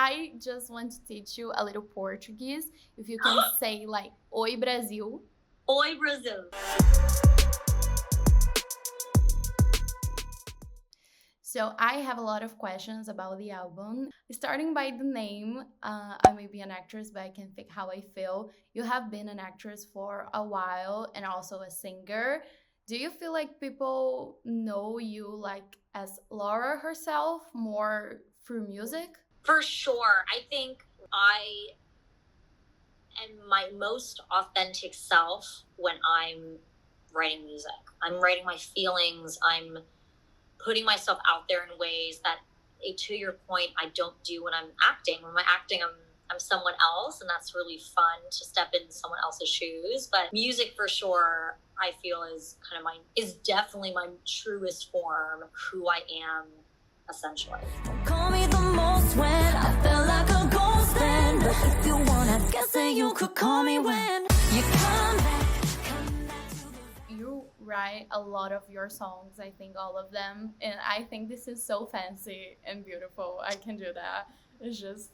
I just want to teach you a little Portuguese. If you can say like Oi Brasil. Oi Brasil. So I have a lot of questions about the album. Starting by the name, I may be an actress, but I can think how I feel. You have been an actress for a while and also a singer. Do you feel like people know you like as Laura herself more through music? For sure. I think I am my most authentic self when I'm writing music. I'm writing my feelings. I'm putting myself out there in ways that, to your point, I don't do when I'm acting. When I'm acting, I'm someone else, and that's really fun to step in someone else's shoes. But music, for sure, I feel is definitely my truest form, who I am, essentially. Call me the most when I felt like a ghost then. But if you want, I guess that you could call me when you come back. You write a lot of your songs, I think all of them, and I think this is so fancy and beautiful. I can do that. It's just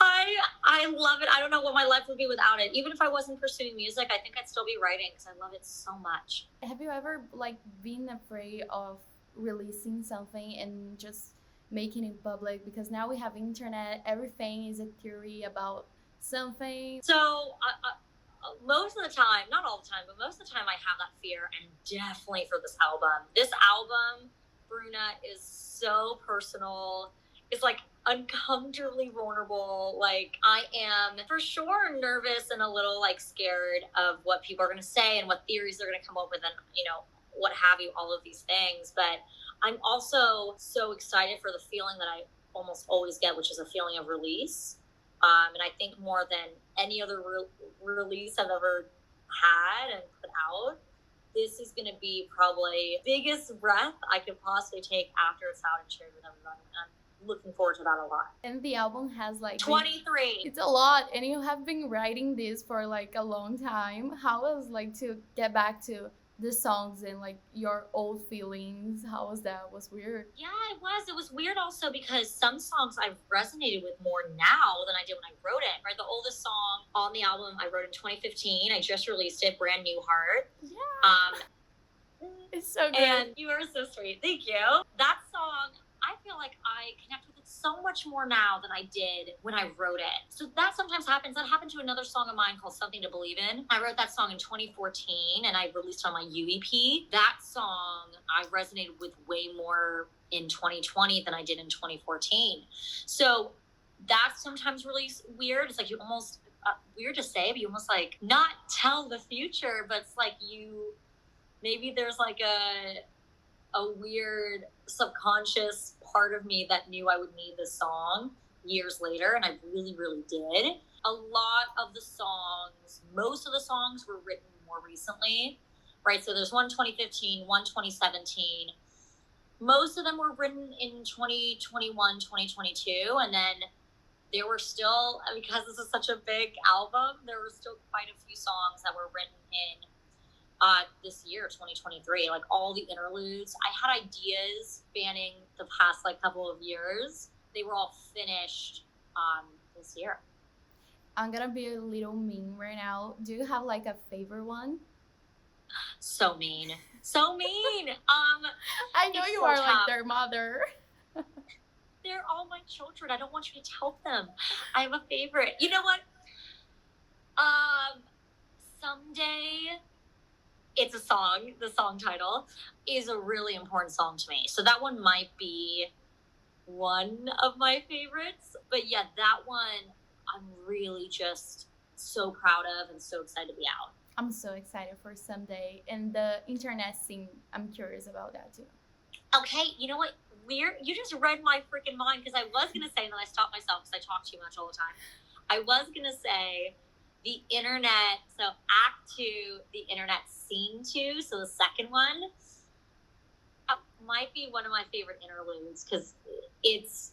I love it. I don't know what my life would be without it. Even if I wasn't pursuing music, I think I'd still be writing because I love it so much. Have you ever like been afraid of releasing something and just making it public? Because now we have internet, everything is a theory about something. So most of the time, not all the time, but most of the time I have that fear, and definitely for this album. This album, Bruna, is so personal. It's like uncomfortably vulnerable. Like, I am for sure nervous and a little like scared of what people are going to say and what theories they're going to come up with, and what have you, all of these things. But I'm also so excited for the feeling that I almost always get, which is a feeling of release. And I think more than any other release I've ever had and put out, this is going to be probably the biggest breath I could possibly take after it's out and shared with everyone. And I'm looking forward to that a lot. And the album has like 23. It's a lot, and you have been writing this for like a long time. How was like to get back to the songs and like your old feelings? How was that? Was weird? Yeah, it was. It was weird also because some songs I've resonated with more now than I did when I wrote it. Right, the oldest song on the album I wrote in 2015. I just released it, Brand New Heart. Yeah. It's so good. And you are so sweet. Thank you. That song, I feel like I connect with it so much more now than I did when I wrote it. So that sometimes happens. That happened to another song of mine called Something to Believe In. I wrote that song in 2014 and I released it on my UEP. That song I resonated with way more in 2020 than I did in 2014. So that's sometimes really weird. It's like you almost, weird to say, but you almost like not tell the future, but it's like maybe there's like a weird subconscious part of me that knew I would need this song years later, and I really, really did. A lot of the songs, most of the songs were written more recently, right? So there's one 2015, one 2017. Most of them were written in 2021, 2022, and then there were still, because this is such a big album, there were still quite a few songs that were written in this year, 2023, like all the interludes. I had ideas spanning the past like couple of years. They were all finished this year. I'm gonna be a little mean right now. Do you have like a favorite one? So mean. So mean. I know you so are tough. like their mother. They're all my children. I don't want you to tell them. I have a favorite. You know what? Someday. It's a song. The song title is a really important song to me. So that one might be one of my favorites. But yeah, that one I'm really just so proud of and so excited to be out. I'm so excited for Someday. And the internet scene, I'm curious about that too. Okay, you know what? Weird. You just read my freaking mind, because I was going to say, and then I stopped myself because I talk too much all the time. I was going to say the internet, so Act 2, the internet scene 2, so the second one, might be one of my favorite interludes because it's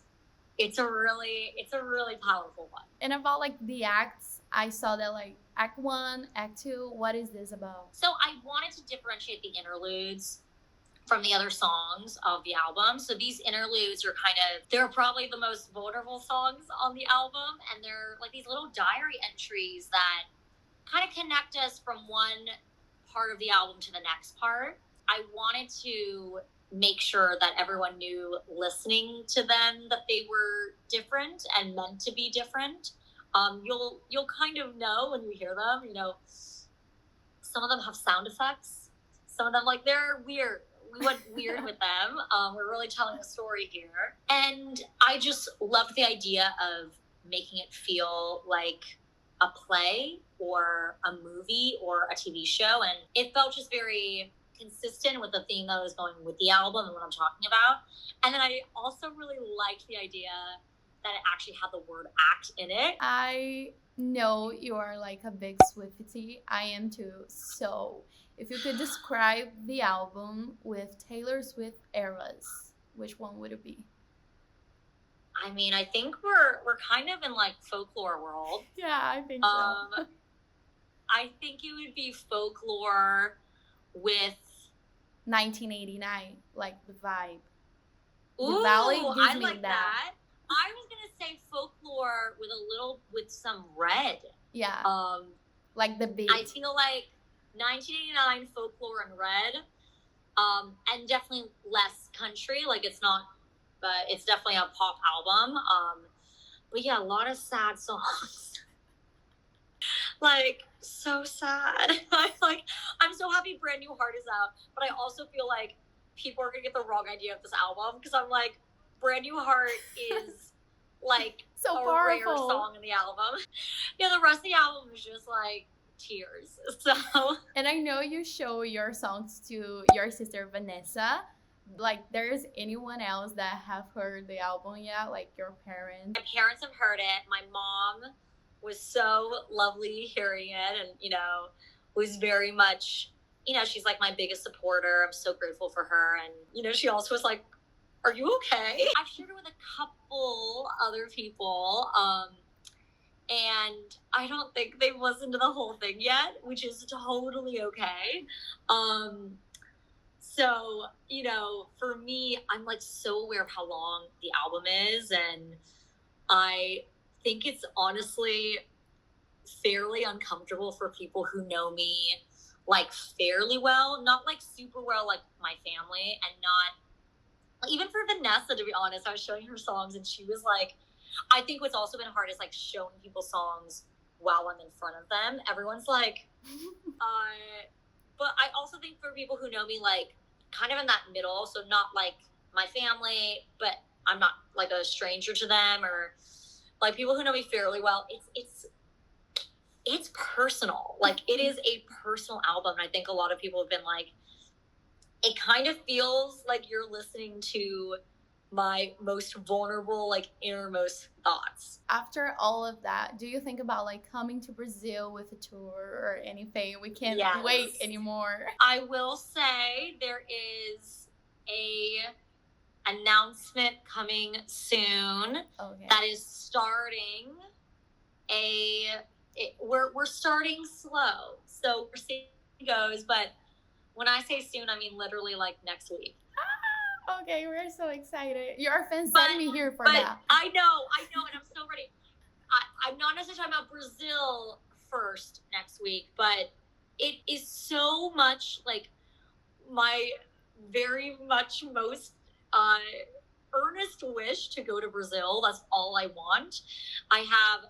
a really powerful one. And about like the acts, I saw that like Act 1, Act 2, what is this about? So I wanted to differentiate the interludes from the other songs of the album. So these interludes are they're probably the most vulnerable songs on the album. And they're like these little diary entries that kind of connect us from one part of the album to the next part. I wanted to make sure that everyone knew listening to them that they were different and meant to be different. You'll kind of know when you hear them, you know, some of them have sound effects. Some of them, like, they're weird. We went weird with them. We're really telling a story here. And I just loved the idea of making it feel like a play or a movie or a TV show. And it felt just very consistent with the theme that was going with the album and what I'm talking about. And then I also really liked the idea that it actually had the word act in it. I know you are like a big Swiftie. I am too. So if you could describe the album with Taylor Swift eras, which one would it be? I mean, I think we're kind of in like folklore world. Yeah, I think so. I think it would be folklore with 1989, like the vibe. Ooh, the valley gives I me like that. I was gonna say folklore with some red. Yeah. Like the beat. I feel like 1989 folklore and red, and definitely less country. Like it's not, but it's definitely a pop album. But yeah, a lot of sad songs. Like so sad. I'm so happy Brand New Heart is out, but I also feel like people are gonna get the wrong idea of this album because I'm like, Brand New Heart is like so a powerful. rare song in the album. Yeah, the rest of the album is just like tears. So. And I know you show your songs to your sister Vanessa. Like, there's anyone else that have heard the album yet? Like your parents? My parents have heard it. My mom was so lovely hearing it, and you know, was very much, you know, she's like my biggest supporter. I'm so grateful for her, and you know, she also was like, "Are you okay?" I've shared it with a couple other people, and I don't think they've listened to the whole thing yet, which is totally okay. So, you know, for me, I'm like so aware of how long the album is, and I think it's honestly fairly uncomfortable for people who know me like fairly well, not like super well, like my family, and not even for Vanessa, to be honest. I was showing her songs and she was like, I think what's also been hard is like showing people songs while I'm in front of them. Everyone's like, but I also think for people who know me, like kind of in that middle, so not like my family, but I'm not like a stranger to them, or like people who know me fairly well, it's personal. Like it is a personal album. And I think a lot of people have been like, it kind of feels like you're listening to my most vulnerable, like innermost thoughts. After all of that, do you think about like coming to Brazil with a tour or anything? We can't wait anymore. I will say there is a announcement coming soon. Okay. That is starting we're starting slow, so we're seeing how it goes, but when I say soon, I mean literally like next week. Okay, we're so excited. Your fans sent me here for that. I know, and I'm so ready. I'm not necessarily talking about Brazil first next week, but it is so much like my very much most earnest wish to go to Brazil. That's all I want. I have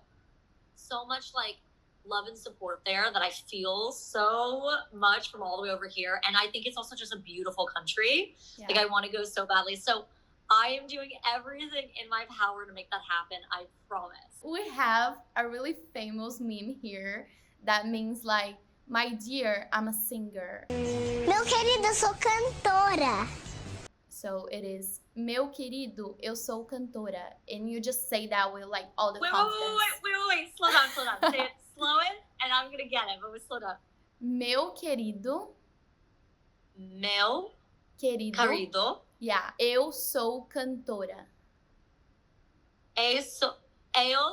so much like love and support there that I feel so much from all the way over here. And I think it's also just a beautiful country. Yeah. Like I want to go so badly. So I am doing everything in my power to make that happen. I promise. We have a really famous meme here that means like, my dear, I'm a singer. Meu querido, sou cantora. So it is, meu querido, eu sou cantora. And you just say that with like all the confidence. Wait. Slow down. Say it, slow it, and I'm gonna get it, but we slow down. Meu querido. Meu querido. Yeah, eu sou cantora. Eu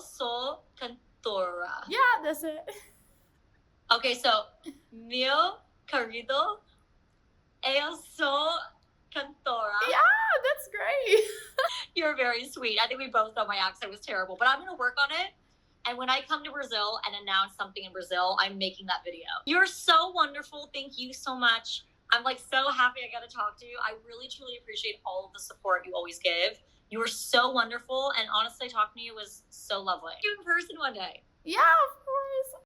sou cantora. Yeah, that's it. Okay, so, meu querido, eu sou Cantora. Yeah, that's great. You're very sweet. I think we both thought my accent was terrible, but I'm going to work on it. And when I come to Brazil and announce something in Brazil, I'm making that video. You're so wonderful. Thank you so much. I'm like so happy I got to talk to you. I really, truly appreciate all of the support you always give. You were so wonderful. And honestly, talking to you was so lovely. See you in person one day. Yeah, of course.